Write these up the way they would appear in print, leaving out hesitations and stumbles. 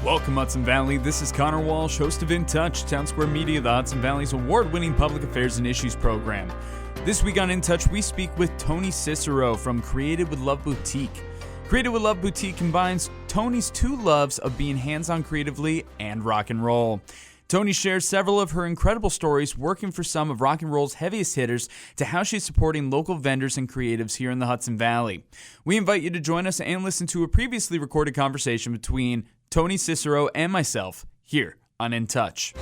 Welcome, Hudson Valley. This is Conor Walsh, host of In Touch, Townsquare Media, the Hudson Valley's award-winning public affairs and issues program. This week on In Touch, we speak with Toni Cesiro from Created with Love Boutique. Created with Love Boutique combines Toni's two loves of being hands-on creatively and rock and roll. Toni shares several of her incredible stories working for some of rock and roll's heaviest hitters to how she's supporting local vendors and creatives here in the Hudson Valley. We invite you to join us and listen to a previously recorded conversation between Toni Cesiro and myself here on In Touch.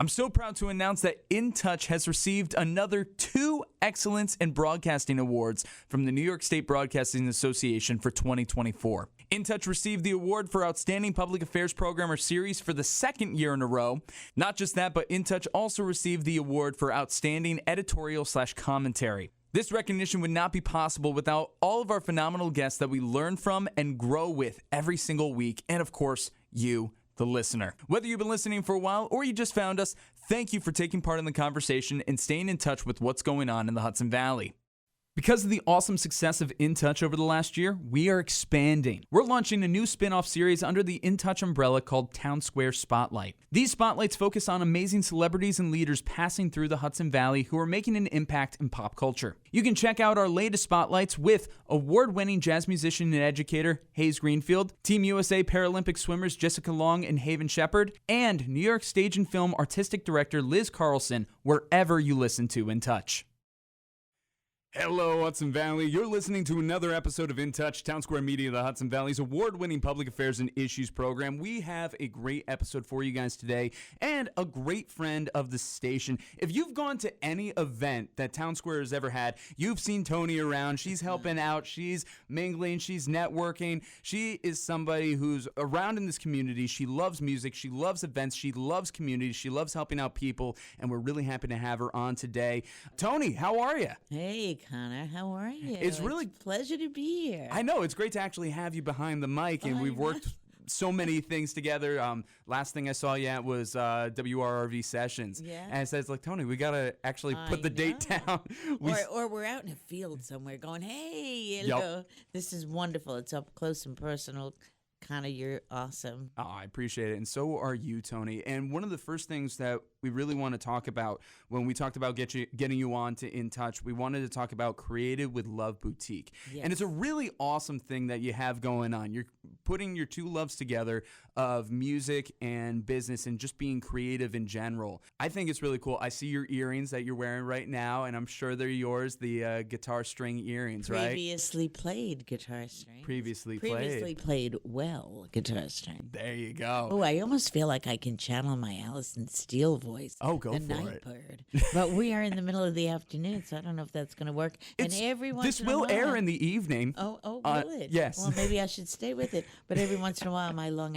I'm so proud to announce that In Touch has received another 2 Excellence in Broadcasting Awards from the New York State Broadcasting Association for 2024. In Touch received the award for Outstanding Public Affairs Program or Series for the second year in a row. Not just that, but In Touch also received the award for Outstanding Editorial/Commentary. This recognition would not be possible without all of our phenomenal guests that we learn from and grow with every single week, and of course, you, the listener. Whether you've been listening for a while or you just found us, thank you for taking part in the conversation and staying in touch with what's going on in the Hudson Valley. Because of the awesome success of In Touch over the last year, we are expanding. We're launching a new spin-off series under the In Touch umbrella called Townsquare Spotlight. These spotlights focus on amazing celebrities and leaders passing through the Hudson Valley who are making an impact in pop culture. You can check out our latest spotlights with award-winning jazz musician and educator Hayes Greenfield, Team USA Paralympic swimmers Jessica Long and Haven Shepard, and New York Stage and Film artistic director Liz Carlson, wherever you listen to In Touch. Hello, Hudson Valley. You're listening to another episode of In Touch, Townsquare Media, the Hudson Valley's award-winning public affairs and issues program. We have a great episode for you guys today and a great friend of the station. If you've gone to any event that Townsquare has ever had, you've seen Toni around. She's helping out. She's mingling. She's networking. She is somebody who's around in this community. She loves music. She loves events. She loves community. She loves helping out people, and we're really happy to have her on today. Toni, how are you? Hey, Conor, how are you? It's really a pleasure to be here. I know. It's great to actually have you behind the mic, and we've worked so many things together. Last thing I saw you at was WRRV Sessions. Yeah. And I said, like, Toni, we got to actually put the date down. Or we're out in a field somewhere going, hey, you know, this is wonderful. It's up close and personal. Conor, you're awesome. Oh, I appreciate it. And so are you, Toni. And one of the first things that we really want to talk about when we talked about getting you on to In Touch, we wanted to talk about Created with Love Boutique. Yes. And it's a really awesome thing that you have going on. You're putting your two loves together of music and business and just being creative in general. I think it's really cool. I see your earrings that you're wearing right now, and I'm sure they're yours, the guitar string earrings, right? Previously played guitar string. Previously played well guitar string. There you go. Oh, I almost feel like I can channel my Allison Steele voice. Oh, go the for night it. Bird. But we are in the middle of the afternoon, so I don't know if that's going to work. And every once this in a will while, air in the evening. Oh, will it? Yes. Well, maybe I should stay with it. But every once in a while, my Long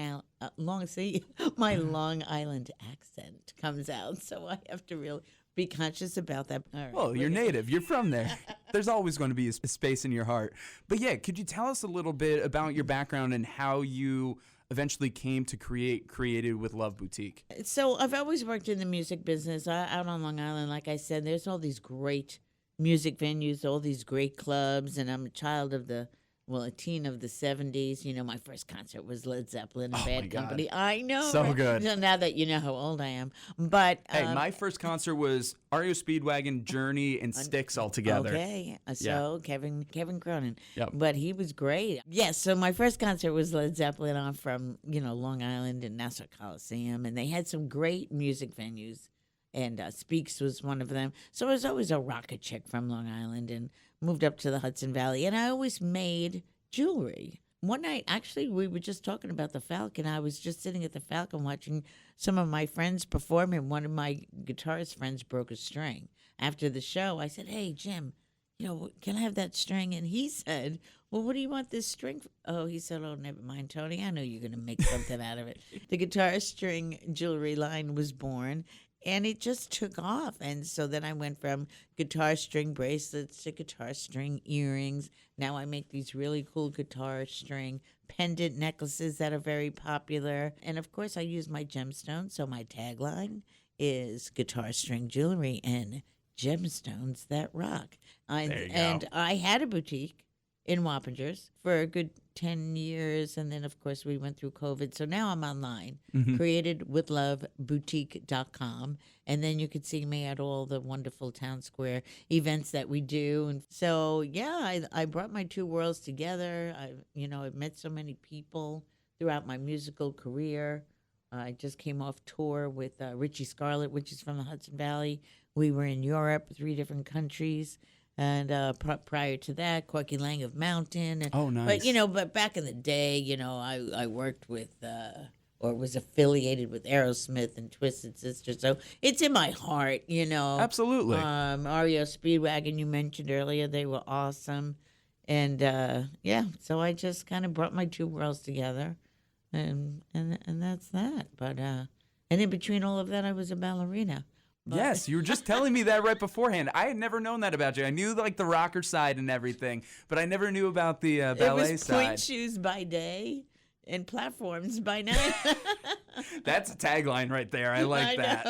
Island accent comes out, so I have to really be conscious about that. All right, well, you're native. You're from there. There's always going to be a space in your heart. But yeah, could you tell us a little bit about your background and how you eventually came to Created with Love Boutique? So I've always worked in the music business out on Long Island. Like I said, there's all these great music venues, all these great clubs, and I'm a child of a teen of the 70s. You know, my first concert was Led Zeppelin and Bad Company. I know. So good. So now that you know how old I am. But hey, my first concert was REO Speedwagon, Journey, and Styx all together. Okay. So Kevin Cronin. Yep. But he was great. Yes, so my first concert was Led Zeppelin on from, Long Island and Nassau Coliseum, and they had some great music venues. And Speaks was one of them. So I was always a rocket chick from Long Island and moved up to the Hudson Valley. And I always made jewelry. One night, actually, we were just talking about the Falcon. I was just sitting at the Falcon watching some of my friends perform, and one of my guitarist friends broke a string. After the show, I said, hey, Jim, can I have that string? And he said, well, what do you want this string for? Oh, he said, oh, never mind, Toni. I know you're going to make something out of it. The guitar string jewelry line was born. And it just took off. And so then I went from guitar string bracelets to guitar string earrings. Now I make these really cool guitar string pendant necklaces that are very popular. And, of course, I use my gemstones. So my tagline is guitar string jewelry and gemstones that rock. And I had a boutique in Wappingers for a good 10 years. And then, of course, we went through COVID. So now I'm online, createdwithloveboutique.com. And then you could see me at all the wonderful Townsquare events that we do. And so, yeah, I brought my two worlds together. I've met so many people throughout my musical career. I just came off tour with Richie Scarlett, which is from the Hudson Valley. We were in Europe, 3 different countries. And prior to that, Corky Lang of Mountain. And, Oh, nice. But back in the day, I worked with or was affiliated with Aerosmith and Twisted Sister. So it's in my heart, Absolutely. REO Speedwagon you mentioned earlier, they were awesome. And so I just kind of brought my two worlds together. And that's that. But and in between all of that, I was a ballerina. Yes, you were just telling me that right beforehand. I had never known that about you. I knew like the rocker side and everything, but I never knew about the ballet it was side. Point shoes by day and platforms by night. That's a tagline right there. I like that.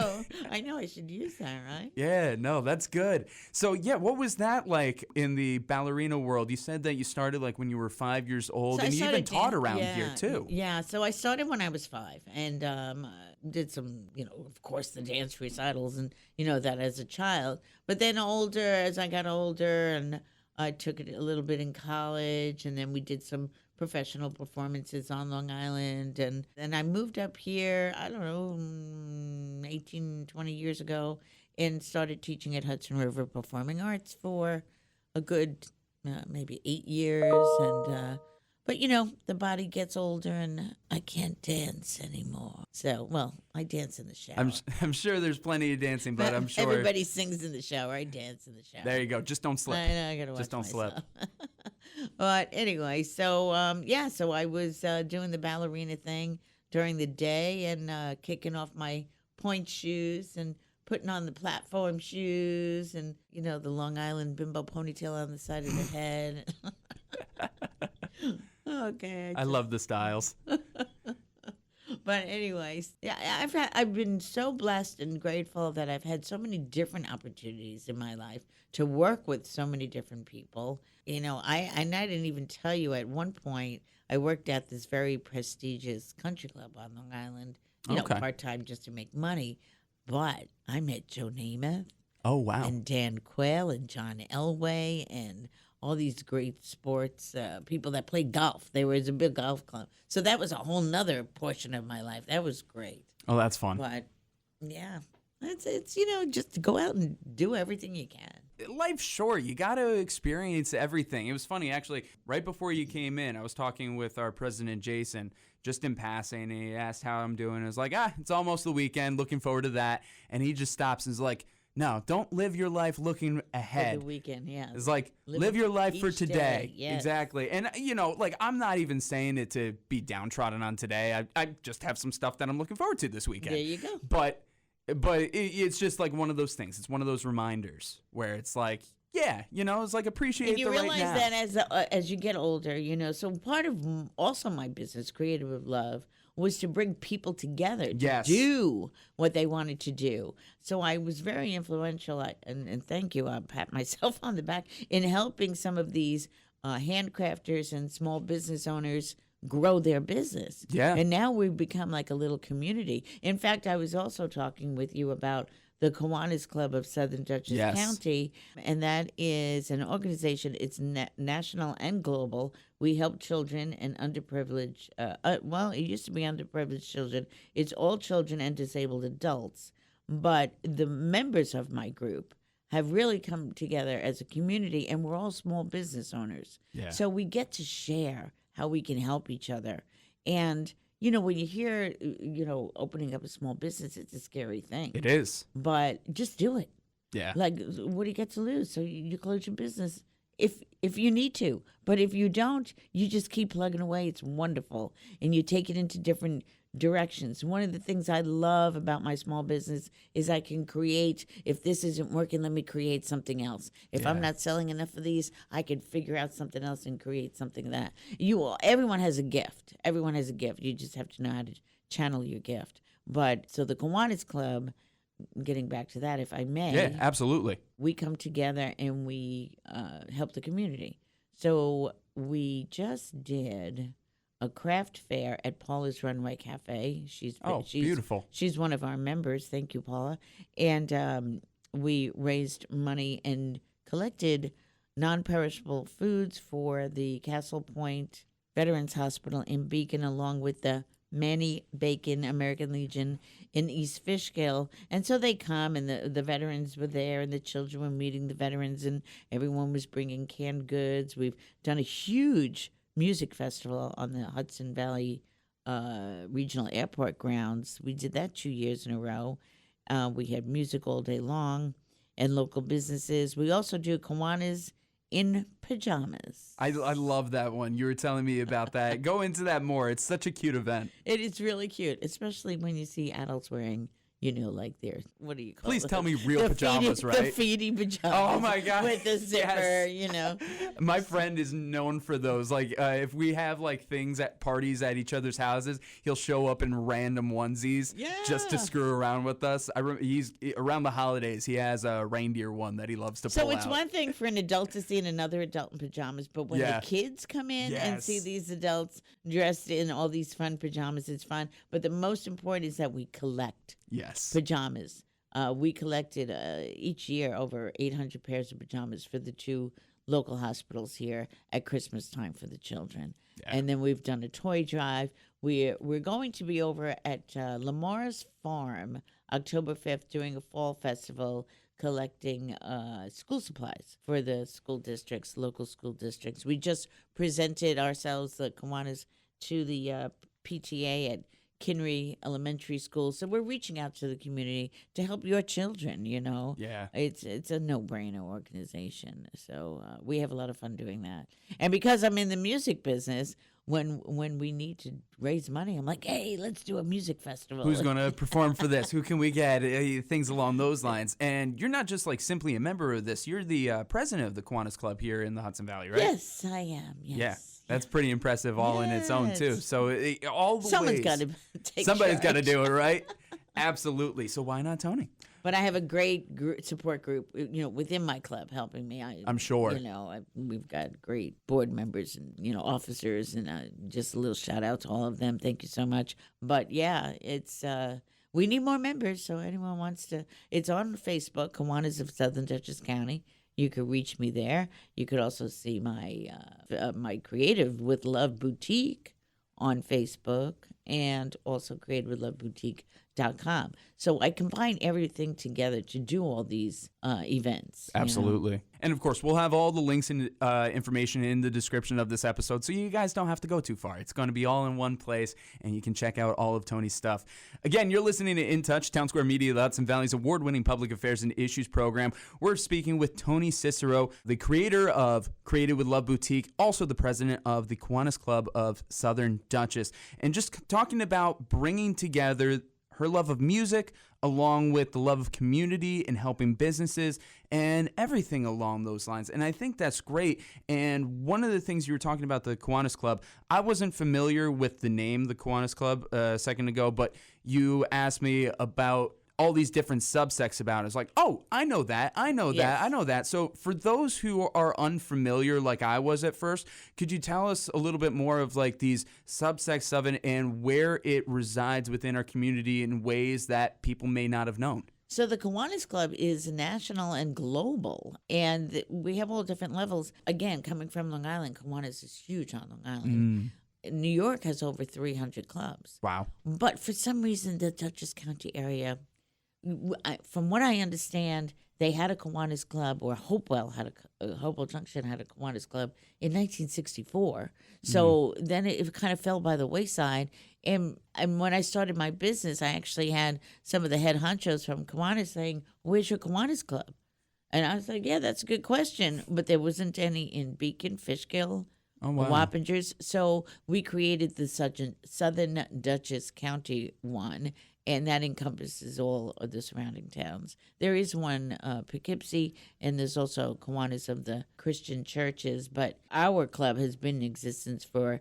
I know. I should use that, right? Yeah, no, that's good. So, yeah, what was that like in the ballerina world? You said that you started like when you were 5 years old, So and you even taught around here too. Yeah, so I started when I was 5 and did some, of course, the dance recitals and, that as a child. But then as I got older, and I took it a little bit in college, and then we did some professional performances on Long Island. And then I moved up here, I don't know, 18, 20 years ago, and started teaching at Hudson River Performing Arts for a good maybe 8 years. And but the body gets older and I can't dance anymore. So, well, I dance in the shower. I'm sure there's plenty of dancing, but I'm sure everybody sings in the shower. I dance in the shower. There you go. Just don't slip. I know, I gotta watch Just don't slip. But anyway, so so I was doing the ballerina thing during the day and kicking off my point shoes and putting on the platform shoes and the Long Island bimbo ponytail on the side of the head. Okay. I love the styles. But anyways, yeah, I've been so blessed and grateful that I've had so many different opportunities in my life to work with so many different people. I didn't even tell you at one point I worked at this very prestigious country club on Long Island, part-time just to make money. But I met Joe Namath. Oh, wow. And Dan Quayle and John Elway and all these great sports people that played golf. There was a big golf club. So that was a whole nother portion of my life. That was great. Oh, that's fun. But, yeah, it's just to go out and do everything you can. Life's short. You got to experience everything. It was funny, actually, right before you came in, I was talking with our president, Jason, just in passing, and he asked how I'm doing. I was like, it's almost the weekend, looking forward to that. And he just stops and is like, no, don't live your life looking ahead. For the weekend, yeah. It's like, live your life for each today. day, yes. Exactly. And, I'm not even saying it to be downtrodden on today. I just have some stuff that I'm looking forward to this weekend. There you go. But it's just like one of those things. It's one of those reminders where it's like, yeah, it's like appreciate the right now. And you realize that as you get older, so part of also my business, Creative with Love, was to bring people together to do what they wanted to do. So I was very influential, and thank you, I'll pat myself on the back, in helping some of these handcrafters and small business owners grow their business. Yeah. And now we've become like a little community. In fact, I was also talking with you about the Kiwanis Club of Southern Dutchess County, and that is an organization. It's national and global. We help children and underprivileged, it used to be underprivileged children. It's all children and disabled adults. But the members of my group have really come together as a community, and we're all small business owners. Yeah. So we get to share how we can help each other. And when you hear, opening up a small business, it's a scary thing. It is. But just do it. Yeah. Like, what do you get to lose? So you close your business if you need to. But if you don't, you just keep plugging away. It's wonderful. And you take it into different directions. One of the things I love about my small business is I can create, if this isn't working, let me create something else. If I'm not selling enough of these, I can figure out something else and create something that everyone has a gift. Everyone has a gift. You just have to know how to channel your gift. But so the Kiwanis Club, getting back to that, if I may. Yeah, absolutely. We come together and we help the community. So we just did a craft fair at Paula's Runway Cafe. She's beautiful. She's one of our members. Thank you, Paula. And we raised money and collected non-perishable foods for the Castle Point Veterans Hospital in Beacon, along with the Manny Bacon American Legion in East Fishkill. And so they come, and the veterans were there, and the children were meeting the veterans, and everyone was bringing canned goods. We've done a huge music festival on the Hudson Valley Regional Airport grounds. We did that 2 years in a row. We had music all day long and local businesses. We also do Kiwanis in pajamas. I love that one. You were telling me about that. Go into that more. It's such a cute event. It is really cute, especially when you see adults wearing, like their, what do you call Please it? tell me real pajamas, right? The feety pajamas. Oh, my God. With the zipper, Yes. My friend is known for those. Like, if we have, like, things at parties at each other's houses, he'll show up in random onesies just to screw around with us. He's around the holidays, he has a reindeer one that he loves to pull So it's out. one thing for an adult to see another adult in pajamas, but when the kids come in and see these adults dressed in all these fun pajamas, it's fun. But the most important is that we collect pajamas. We collected each year over 800 pairs of pajamas for the 2 local hospitals here at Christmas time for the children. And then we've done a toy drive. We're going to be over at Lamar's Farm October 5th doing a fall festival, collecting school supplies for the school districts, local school districts. We just presented ourselves, the Kiwanis, to the PTA at Kinry Elementary School. So we're reaching out to the community to help your children, Yeah. It's a no-brainer organization. So we have a lot of fun doing that. And because I'm in the music business, when we need to raise money, I'm like, hey, let's do a music festival. Who's going to perform for this? Who can we get? Things along those lines. And you're not just like simply a member of this. You're the president of the Kiwanis Club here in the Hudson Valley, right? Yes, I am. Yes. Yeah. That's pretty impressive all in its own, too. So all the Someone's ways. got to take Somebody's got to charge. do it, right? Absolutely. So why not Toni? But I have a great support group, within my club helping me. I'm sure. We've got great board members and, officers, and just a little shout out to all of them. Thank you so much. But yeah, it's we need more members. So anyone wants to, it's on Facebook, Kiwanis of Southern Dutchess County. You could reach me there. You could also see my my Creative with Love Boutique on Facebook, and also creativewithlove.boutique.com. So I combine everything together to do all these events. Absolutely. And of course, we'll have all the links and information in the description of this episode, so you guys don't have to go too far. It's going to be all in one place, and you can check out all of Toni's stuff. Again, you're listening to In Touch, Townsquare Media, the Hudson Valley's award-winning public affairs and issues program. We're speaking with Toni Cesiro, the creator of Creative with Love Boutique, also the president of the Kiwanis Club of Southern Dutchess, and just talking about bringing together her love of music along with the love of community and helping businesses and everything along those lines. And I think that's great. And one of the things you were talking about, the Kiwanis Club, I wasn't familiar with the name, the Kiwanis Club, a second ago, but you asked me about all these different subsects about it. It's like, oh, I know that. I know that. I know that. So for those who are unfamiliar, like I was at first, could you tell us a little bit more of like these subsects of it and where it resides within our community in ways that people may not have known? So the Kiwanis Club is national and global, and we have all different levels. Again, coming from Long Island, Kiwanis is huge on Long Island. New York has over 300 clubs. Wow. But for some reason, the Dutchess County area, from what I understand, they had a Kiwanis Club, or Hopewell Junction had a Kiwanis Club in 1964. So then it kind of fell by the wayside. And when I started my business, I actually had some of the head honchos from Kiwanis saying, "Where's your Kiwanis Club?" And I was like, "Yeah, that's a good question." But there wasn't any in Beacon, Fishkill, Wappingers. So we created the Southern Dutchess County one, and that encompasses all of the surrounding towns. There is one Poughkeepsie, and there's also Kiwanis of the Christian churches. But our club has been in existence for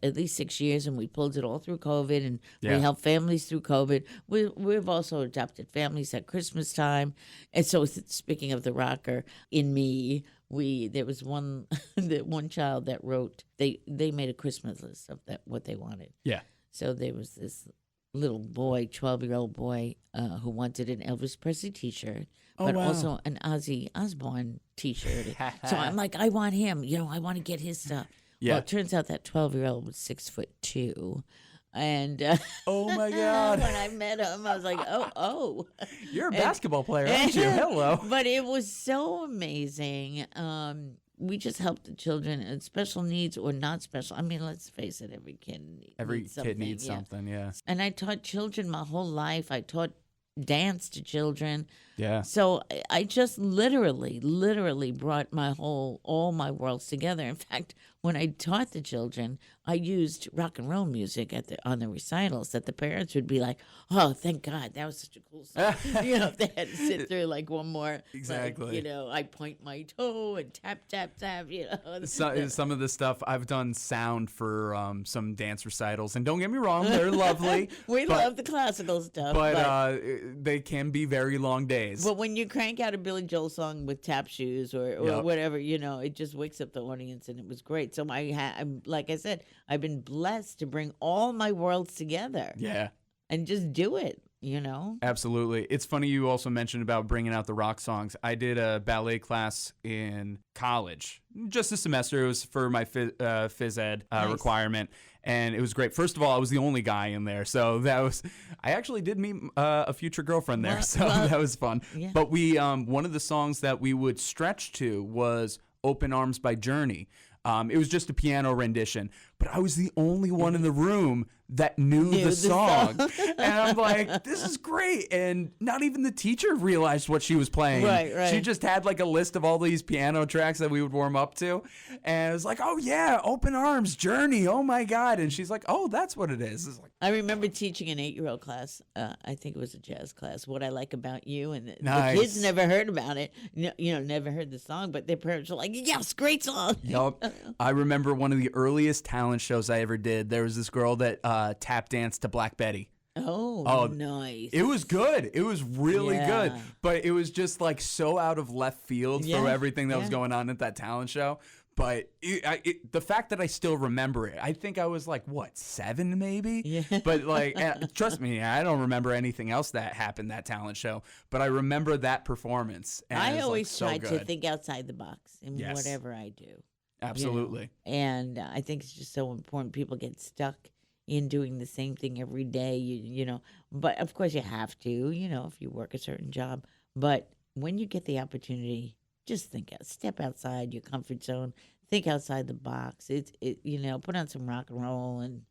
at least 6 years, and we pulled it all through COVID, and we helped families through COVID. We've also adopted families at Christmas time. And so, speaking of the rocker in me, there was one one child that wrote, they made a Christmas list of what they wanted. Yeah. So there was this little boy, 12-year-old boy, who wanted an Elvis Presley T-shirt, but also an Ozzy Osbourne T-shirt. So I'm like, I want him. I want to get his stuff. Yeah. Well, it turns out that 12-year-old was 6'2". And oh my God! when I met him, I was like, "Oh, you're a basketball player, aren't you? Hello!" But it was so amazing. We just helped the children and special needs or not special. I mean, let's face it, every kid needs something. Yeah. And I taught children my whole life. I taught dance to children. Yeah. So I just literally brought all my worlds together. In fact, when I taught the children, I used rock and roll music on the recitals that the parents would be like, "Oh, thank God, that was such a cool song." If they had to sit through like one more, exactly. Like, I point my toe and tap tap tap. Some of the stuff I've done sound for some dance recitals, and don't get me wrong, they're lovely. We love the classical stuff, but they can be very long days. But when you crank out a Billy Joel song with tap shoes or whatever, it just wakes up the audience, and it was great. So like I said, I've been blessed to bring all my worlds together. Yeah. And just do it, Absolutely. It's funny you also mentioned about bringing out the rock songs. I did a ballet class in college, just a semester. It was for my phys ed Nice. requirement. And it was great. First of all, I was the only guy in there. So I actually did meet a future girlfriend there. That was fun. Yeah. But one of the songs that we would stretch to was Open Arms by Journey. It was just a piano rendition, but I was the only one in the room that knew the song. And I'm like, this is great. And not even the teacher realized what she was playing. Right. She just had like a list of all these piano tracks that we would warm up to. And it was like, oh yeah, Open Arms, Journey. Oh my God. And she's like, oh, that's what it is. It's like, I remember teaching an 8-year-old class. I think it was a jazz class. What I Like About You, and Nice. the kids never heard about it. Never heard the song, but their parents were like, "Yes, great song." Yup. I remember one of the earliest talent shows I ever did. There was this girl that tap danced to Black Betty. Oh, nice. It was good. It was really good. Yeah. But it was just like so out of left field for everything that was Yeah. going on at that talent show. But the fact that I still remember it, I think I was like, 7 maybe? Yeah. But like, trust me, I don't remember anything else that happened that talent show. But I remember that performance. And I it's, always so try good. to think outside the box in Yes. whatever I do. Absolutely. And I think it's just so important. People get stuck in doing the same thing every day, But of course you have to, if you work a certain job. But when you get the opportunity, just step outside your comfort zone, think outside the box. Put on some rock and roll and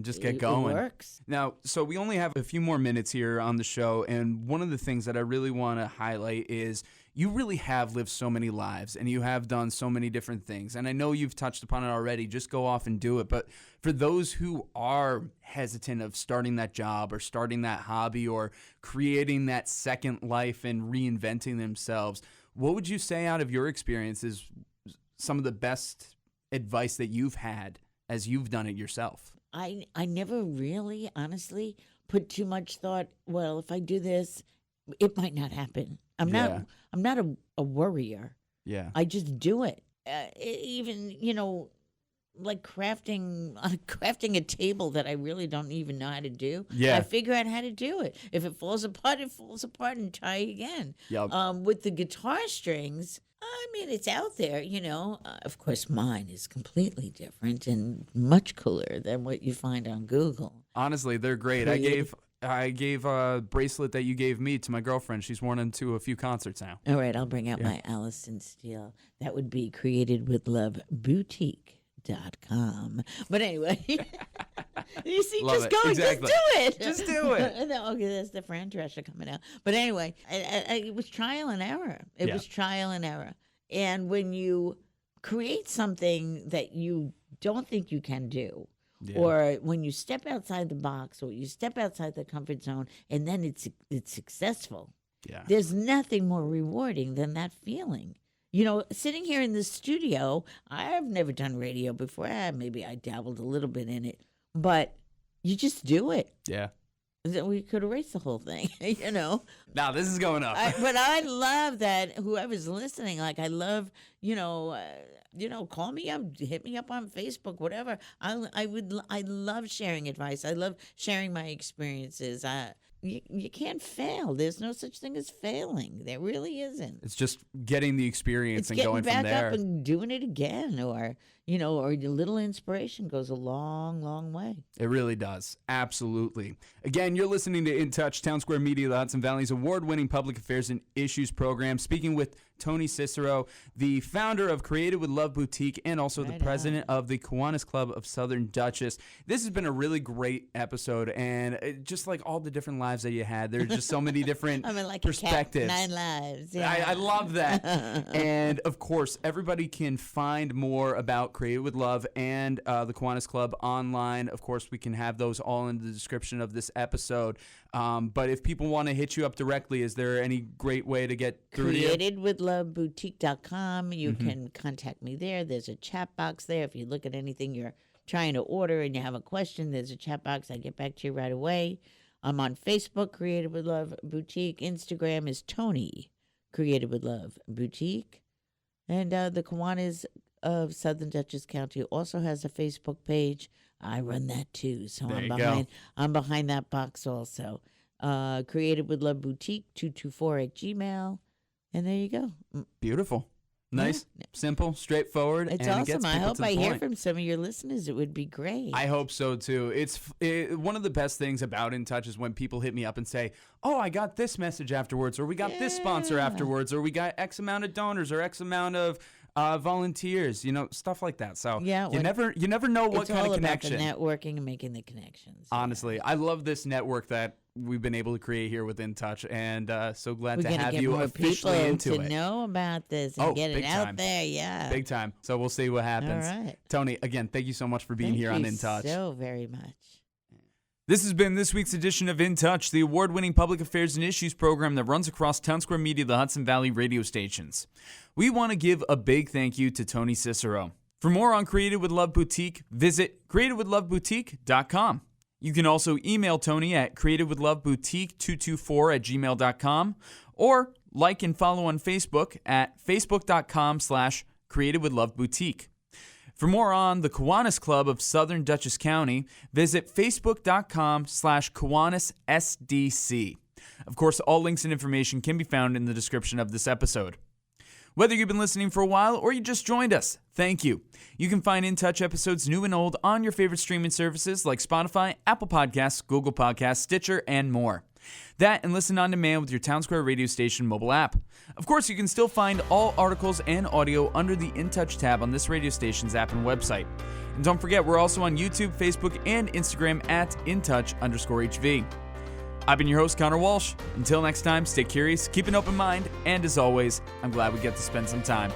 just get going. It works. Now, so we only have a few more minutes here on the show, and one of the things that I really want to highlight is you really have lived so many lives, and you have done so many different things. And I know you've touched upon it already. Just go off and do it. But for those who are hesitant of starting that job or starting that hobby or creating that second life and reinventing themselves, what would you say out of your experience is some of the best advice that you've had as you've done it yourself? I never really, honestly, put too much thought. Well, if I do this, it might not happen. I'm not a worrier. Yeah. I just do it. Even like crafting a table that I really don't even know how to do. Yeah. I figure out how to do it. If it falls apart, it falls apart, and try again. Yep. With the guitar strings, I mean, it's out there, Of course, mine is completely different and much cooler than what you find on Google. Honestly, they're great. I gave a bracelet that you gave me to my girlfriend. She's worn them to a few concerts now. All right, I'll bring out my Allison Steele. That would be Created with Love Boutique.com. But anyway, you see, Love just it. go, Exactly. just do it. Just do it. No, okay, that's the Fran Drescher coming out. But anyway, it was trial and error. It was trial and error. And when you create something that you don't think you can do, or when you step outside the box or you step outside the comfort zone and then it's successful, there's nothing more rewarding than that feeling. Sitting here in the studio, I've never done radio before. Maybe I dabbled a little bit in it, but you just do it. Yeah. We could erase the whole thing, you know. Now this is going up. But I love that whoever's listening, like I love, call me up, hit me up on Facebook, whatever. I love sharing advice. I love sharing my experiences. You can't fail. There's no such thing as failing. There really isn't. It's just getting the experience and going from getting back there. up and doing it again, or a little inspiration goes a long, long way. It really does. Absolutely. Again, you're listening to In Touch, Townsquare Media, the Hudson Valley's award-winning public affairs and issues program. Speaking with Toni Cesiro, the founder of Created with Love Boutique and also the president of the Kiwanis Club of Southern Dutchess. This has been a really great episode, and just like all the different lives that you had, there's just so many different like perspectives. A cat, 9 lives. Yeah. I love that. And of course, everybody can find more about Created with Love and the Kiwanis Club online. Of course, we can have those all in the description of this episode. But if people want to hit you up directly, is there any great way to get through to you? CreatedWithLoveBoutique.com. You can contact me there. There's a chat box there. If you look at anything you're trying to order and you have a question, there's a chat box. I get back to you right away. I'm on Facebook, Created with Love Boutique. Instagram is Toni, Created with Love Boutique. And the Kiwanis of Southern Dutchess County also has a Facebook page. I run that too, so I'm behind that box also. Created with Love Boutique 224 at Gmail, and there you go. Beautiful, nice, simple, straightforward. It's and awesome. It gets I hope I hear point. from some of your listeners. It would be great. I hope so too. It's one of the best things about In Touch is when people hit me up and say, "Oh, I got this message afterwards," or "We got this sponsor afterwards," or "We got X amount of donors," or "X amount of." Volunteers, stuff like that. So you never know what kind of connection. It's all about the networking and making the connections. Honestly, I love this network that we've been able to create here with In Touch, and so glad to have you officially into it. To know about this and get it out there, yeah, big time. So we'll see what happens. All right, Toni. Again, thank you so much for being here on In Touch. Thank you so very much. This has been this week's edition of In Touch, the award-winning public affairs and issues program that runs across Townsquare Media, the Hudson Valley radio stations. We want to give a big thank you to Toni Cesiro. For more on Created with Love Boutique, visit createdwithloveboutique.com. You can also email Toni at createdwithloveboutique224 at gmail.com or like and follow on Facebook at facebook.com/createdwithloveboutique. For more on the Kiwanis Club of Southern Dutchess County, visit facebook.com/KiwanisSDC. Of course, all links and information can be found in the description of this episode. Whether you've been listening for a while or you just joined us, thank you. You can find In Touch episodes new and old on your favorite streaming services like Spotify, Apple Podcasts, Google Podcasts, Stitcher, and more. That and listen on demand with your Townsquare radio station mobile app. Of course, you can still find all articles and audio under the In Touch tab on this radio station's app and website. And don't forget, we're also on YouTube, Facebook, and Instagram at InTouch_HV. I've been your host, Conor Walsh. Until next time, stay curious, keep an open mind, and as always, I'm glad we get to spend some time